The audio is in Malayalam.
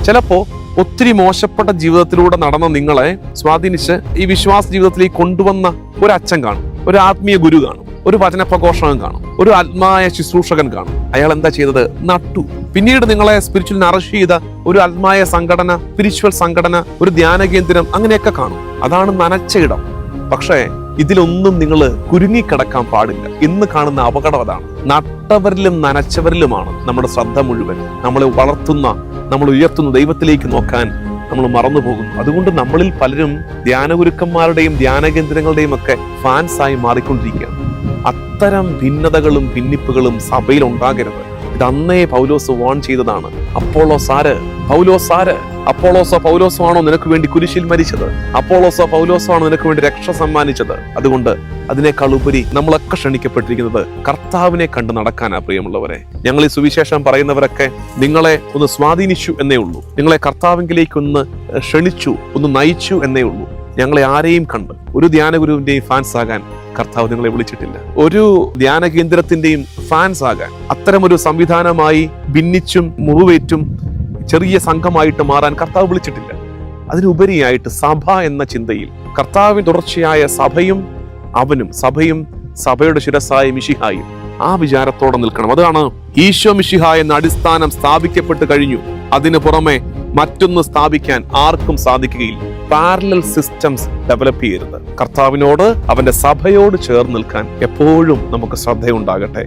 ചിലപ്പോ ഒത്തിരി മോശപ്പെട്ട ജീവിതത്തിലൂടെ നടന്ന നിങ്ങളെ സ്വാധീനിച്ച് ഈ വിശ്വാസ ജീവിതത്തിലേക്ക് കൊണ്ടുവന്ന ഒരു അച്ഛൻ കാണും, ഒരു ആത്മീയ ഗുരു കാണും, ഒരു വചനപ്രഘോഷകൻ കാണും, ഒരു ആത്മായ ശുശ്രൂഷകൻ കാണും. അയാൾ എന്താ ചെയ്തത്? നട്ടു. പിന്നീട് നിങ്ങളെ സ്പിരിച്വൽ നറിഷ് ചെയ്ത ഒരു ആത്മായ സംഘടന, സ്പിരിച്വൽ സംഘടന, ഒരു ധ്യാന കേന്ദ്രം, അങ്ങനെയൊക്കെ കാണും. അതാണ് നനച്ച ഇടം. പക്ഷേ ഇതിലൊന്നും നിങ്ങൾ കുരുങ്ങിക്കിടക്കാൻ പാടില്ല. ഇന്ന് കാണുന്ന അപകടം അതാണ്. നട്ടവരിലും നനച്ചവരിലുമാണ് നമ്മുടെ ശ്രദ്ധ മുഴുവൻ. നമ്മളെ വളർത്തുന്ന, നമ്മൾ ഉയർത്തുന്ന ദൈവത്തിലേക്ക് നോക്കാൻ നമ്മൾ മറന്നു പോകുന്നു. അതുകൊണ്ട് നമ്മളിൽ പലരും ധ്യാനഗുരുക്കന്മാരുടെയും ധ്യാന കേന്ദ്രങ്ങളുടെയും ഒക്കെ ഫാൻസായി മാറിക്കൊണ്ടിരിക്കുകയാണ്. അത്തരം ഭിന്നതകളും ഭിന്നിപ്പുകളും സഭയിൽ ഉണ്ടാകരുത്. ഇതന്നേ പൗലോസ് വാൺ ചെയ്തതാണ്. അപ്പോളോസ് ആര്? പൗലോസ് ആര്? അപ്പോളോസോ പൗലോസോ ആണോ നിനക്ക് വേണ്ടി കുരിശിൽ മരിച്ചത്? അപ്പോളോസോ പൗലോസോ ആണോ നിനക്ക് വേണ്ടി രക്ഷ സമ്മാനിച്ചത്? അതുകൊണ്ട് അതിനേക്കാൾ ഉപരി നമ്മളൊക്കെ ക്ഷണിക്കപ്പെട്ടിരിക്കുന്നത് കർത്താവിനെ കണ്ട് നടക്കാനാ. പ്രിയമുള്ളവരെ, ഞങ്ങൾ ഈ സുവിശേഷം പറയുന്നവരൊക്കെ നിങ്ങളെ ഒന്ന് സ്വാധീനിച്ചു എന്നേ ഉള്ളൂ. നിങ്ങളെ കർത്താവിലേക്ക് ഒന്ന് ക്ഷണിച്ചു, ഒന്ന് നയിച്ചു എന്നേ ഉള്ളൂ. ഞങ്ങളെ ആരെയും കണ്ട് ഒരു ധ്യാനഗുരുവിന്റെയും ഫാൻസ് ആകാൻ കർത്താവ് നിങ്ങളെ വിളിച്ചിട്ടില്ല. ഒരു ധ്യാന കേന്ദ്രത്തിന്റെയും ഫാൻസ് ആകാൻ, അത്തരമൊരു സംവിധാനമായി ഭിന്നിച്ചും മുറിവേറ്റും ചെറിയ സംഘമായിട്ട് മാറാൻ കർത്താവ് വിളിച്ചിട്ടില്ല. അതിനുപരിയായിട്ട് സഭ എന്ന ചിന്തയിൽ കർത്താവിന് തുടർച്ചയായ സഭയും അവനും, സഭയും സഭയുടെ ശിരസ്സായ മിശിഹായും, ആ വിചാരത്തോടെ നിൽക്കണം. അതാണ് ഈശോ മിശിഹ എന്ന അടിസ്ഥാനം സ്ഥാപിക്കപ്പെട്ട് കഴിഞ്ഞു. അതിനു പുറമെ മറ്റൊന്ന് സ്ഥാപിക്കാൻ ആർക്കും സാധിക്കുകയില്ല. പാരലൽ സിസ്റ്റംസ് ഡെവലപ്പ് ചെയ്യരുത്. കർത്താവിനോട്, അവന്റെ സഭയോട് ചേർന്ന് നിൽക്കാൻ എപ്പോഴും നമുക്ക് ശ്രദ്ധയുണ്ടാകട്ടെ.